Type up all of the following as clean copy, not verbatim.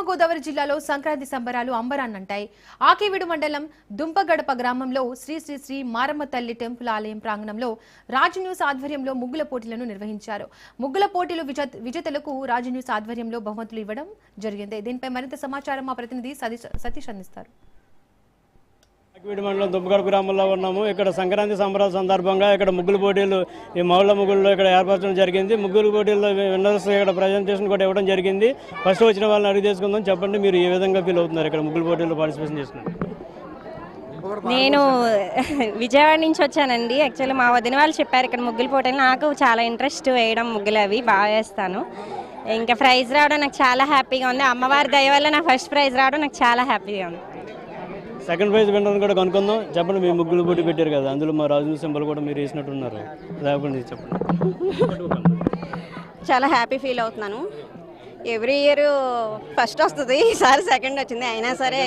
తూర్పుగోదావరి జిల్లాలో సంక్రాంతి సంబరాలు అంబరాన్నంటాయి. ఆకివీడు మండలం దుంపగడప గ్రామంలో శ్రీ శ్రీ శ్రీ మారమ్మ తల్లి టెంపుల్ ఆలయం ప్రాంగణంలో రాజ్ న్యూస్ ఆధ్వర్యంలో ముగ్గుల పోటీలను నిర్వహించారు. ముగ్గుల పోటీలు విజేతలకు రాజ్ న్యూస్ ఆధ్వర్యంలో బహుమతులు ఇవ్వడం జరిగింది. దీనిపై మరింత సమాచారం మా ప్రతినిధి సతీష్ అందిస్తారు. ఆకివీడు మండలం దుంపగడప గ్రామంలో ఉన్నాము. ఇక్కడ సంక్రాంతి సంబరాల సందర్భంగా ఇక్కడ ముగ్గుల పోటీలు ఈ మౌళ్ళ ముగ్గుల్లో ఇక్కడ ఏర్పరచడం జరిగింది. ముగ్గుల పోటీల్లో విన్నర్స్ ఇక్కడ ప్రజెంటేషన్ కూడా ఇవ్వడం జరిగింది. ఫస్ట్ వచ్చిన వాళ్ళని అడిగి తీసుకుందాం. చెప్పండి, మీరు ఏ విధంగా ఫీల్ అవుతున్నారు ఇక్కడ ముగ్గుల పోటీల్లో పార్టిసిపేషన్ చేస్తున్నారు? నేను విజయవాడ నుంచి వచ్చానండి. యాక్చువల్లీ మా వదిన వాళ్ళు చెప్పారు ఇక్కడ ముగ్గుల పోటీలు. నాకు చాలా ఇంట్రెస్ట్ వేయడం, ముగ్గులు అవి బాగా వేస్తాను. ఇంకా ప్రైజ్ రావడం నాకు చాలా హ్యాపీగా ఉంది. అమ్మవారి దయ వల్ల నా ఫస్ట్ ప్రైజ్ రావడం నాకు చాలా హ్యాపీగా ఉంది. సెకండ్ ప్రైజ్ విన్నర్ని కూడా కనుక్కుందాం. చెప్పండి, మీ ముగ్గులు పోటీ పెట్టారు కదా, అందులో మా రాజు సింబల్ కూడా మీరు వేసినట్టున్నారు. లేకపోతే చెప్పండి. చాలా హ్యాపీ ఫీల్ అవుతున్నాను. ఎవ్రీ ఇయర్ ఫస్ట్ వస్తుంది, ఈసారి సెకండ్ వచ్చింది. అయినా సరే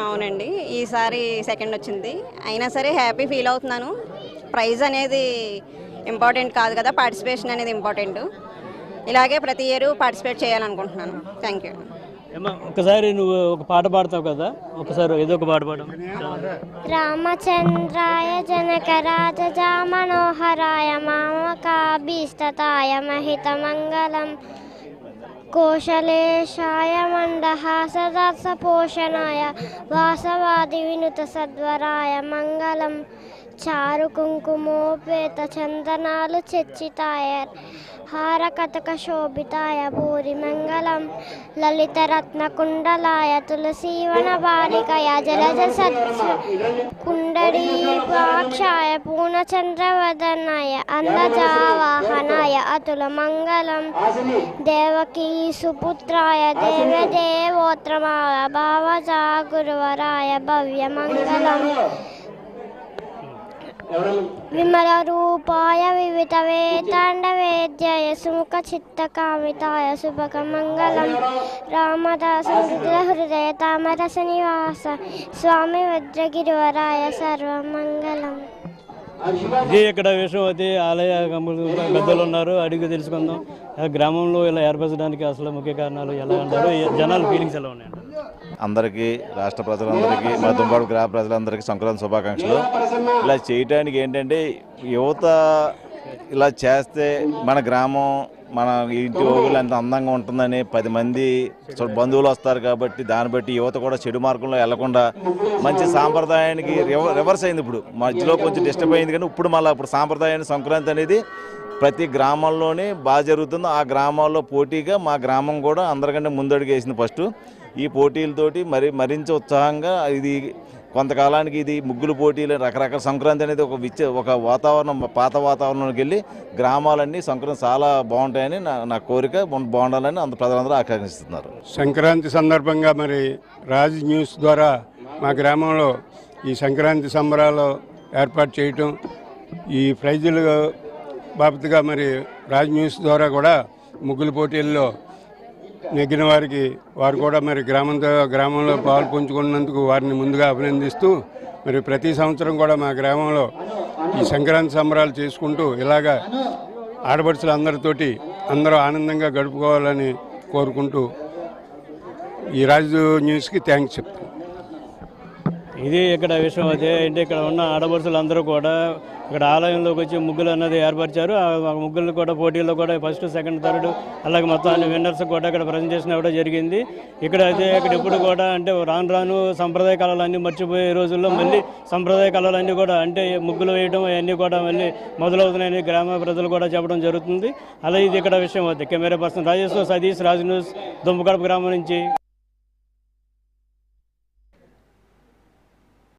అవునండి, ఈసారి సెకండ్ వచ్చింది. అయినా సరే హ్యాపీ ఫీల్ అవుతున్నాను. ప్రైజ్ అనేది ఇంపార్టెంట్ కాదు కదా, పార్టిసిపేషన్ అనేది ఇంపార్టెంట్. ఇలాగే ప్రతి ఇయర్ పార్టిసిపేట్ చేయాలనుకుంటున్నాను. Thank you. ఒకసారి నువ్వు ఒక పాట పాడతావు కదా, ఒకసారి ఏదో ఒక పాట పాడు. రామచంద్రాయ జనకరాజ మనోహరాయ మామకాభీష్టతాయ మహితమంగళం కోశలేశాయ మందహాసదర్శ పోషణాయ వాసవాది వినుత సద్వరాయ మంగళం చారు కుంకుమోపేత చందనాలు చర్చితాయ హార కథక శోభితాయ భూరి మంగళం లలిత రత్న కుండలాయ తులసీవన బాలికయ జలజ సత్స కుండరీపాక్షాయ పూర్ణచంద్రవదనాయ అందజావాహనాయ అతుల మంగళం దేవకీ సుపుత్రాయ దేవదేవోత్రమాయ భావజా గురువరాయ భవ్య మంగళం విమల రూపాయ వివిధ వేతాండ వేద్యాయ సుముఖ చిత్త కామితాయ శుభక మంగళం రామదాస హృదయ తామరస నివాస స్వామి వజ్రగిరివరాయ సర్వమంగళం. ఇది ఇక్కడ విశ్వవతి ఆలయ పెద్దలు ఉన్నారు, అడిగి తెలుసుకుందాం. గ్రామంలో ఇలా ఏర్పరచడానికి అసలు ముఖ్య కారణాలు ఎలా అంటారు, జనాల ఫీలింగ్స్ ఎలా ఉన్నాయి? అందరికీ, రాష్ట్ర ప్రజలందరికీ, మన దుంపగడప గ్రామ ప్రజలందరికీ సంక్రాంతి శుభాకాంక్షలు. ఇలా చేయడానికి ఏంటంటే యువత ఇలా చేస్తే మన గ్రామం, మన ఇంటి ఓగులు ఎంత అందంగా ఉంటుందని 10 మంది బంధువులు వస్తారు. కాబట్టి దాన్ని బట్టి యువత కూడా చెడు మార్గంలో వెళ్లకుండా మంచి సాంప్రదాయానికి రివర్స్ అయింది. ఇప్పుడు మధ్యలో కొంచెం డిస్టర్బ్ అయింది, కానీ ఇప్పుడు సాంప్రదాయాన్ని సంక్రాంతి అనేది ప్రతి గ్రామంలోనే బాగా జరుగుతుంది. ఆ గ్రామాల్లో పోటీగా మా గ్రామం కూడా అందరికంటే ముందడుగు వేసింది ఫస్ట్. ఈ పోటీలతోటి మరింత ఉత్సాహంగా ఇది కొంతకాలానికి ఇది ముగ్గులు పోటీలు రకరకాల సంక్రాంతి అనేది ఒక వాతావరణం, పాత వాతావరణంలోకి వెళ్ళి గ్రామాలన్నీ సంక్రాంతి చాలా బాగుంటాయని నా కోరిక. బాగుండాలని ప్రజలందరూ ఆకాంక్షిస్తున్నారు. సంక్రాంతి సందర్భంగా మరి రాజ్ న్యూస్ ద్వారా మా గ్రామంలో ఈ సంక్రాంతి సంబరాలు ఏర్పాటు చేయటం, ఈ ప్రైజులు బాబతుగా మరి రాజ్ న్యూస్ ద్వారా కూడా ముగ్గుల పోటీల్లో నెగ్గిన వారు కూడా మరి గ్రామంలో పాలు పంచుకున్నందుకు వారిని ముందుగా అభినందిస్తూ, మరి ప్రతి సంవత్సరం కూడా మా గ్రామంలో ఈ సంక్రాంతి సంబరాలు చేసుకుంటూ ఇలాగా ఆడపడుచులు అందరూ ఆనందంగా గడుపుకోవాలని కోరుకుంటూ ఈ రాజు న్యూస్కి థ్యాంక్స్ చెప్తాను. ఇది ఇక్కడ విషయం అయితే అంటే ఇక్కడ ఉన్న ఆడపడుచులు అందరూ కూడా ఇక్కడ ఆలయంలోకి వచ్చి ముగ్గులు అన్నది ఏర్పరిచారు. ఆ ముగ్గులు కూడా పోటీల్లో కూడా ఫస్ట్, సెకండ్, థర్డ్ అలాగే మొత్తం అన్ని విన్నర్స్ కూడా ఇక్కడ ప్రజెంటేషన్ ఇవ్వడం జరిగింది. ఇక్కడ అయితే ఇక్కడ ఎప్పుడు కూడా అంటే రాను సంప్రదాయ కళలన్నీ మర్చిపోయే రోజుల్లో మళ్ళీ సంప్రదాయ కళలన్నీ కూడా అంటే ముగ్గులు వేయడం అవన్నీ కూడా మళ్ళీ మొదలవుతున్నాయని గ్రామ ప్రజలు కూడా చెప్పడం జరుగుతుంది. అలా ఇది ఇక్కడ విషయం అవుతుంది. Camera person Rajeshwar, Satish, Raj news, Dumpagadapa గ్రామం నుంచి.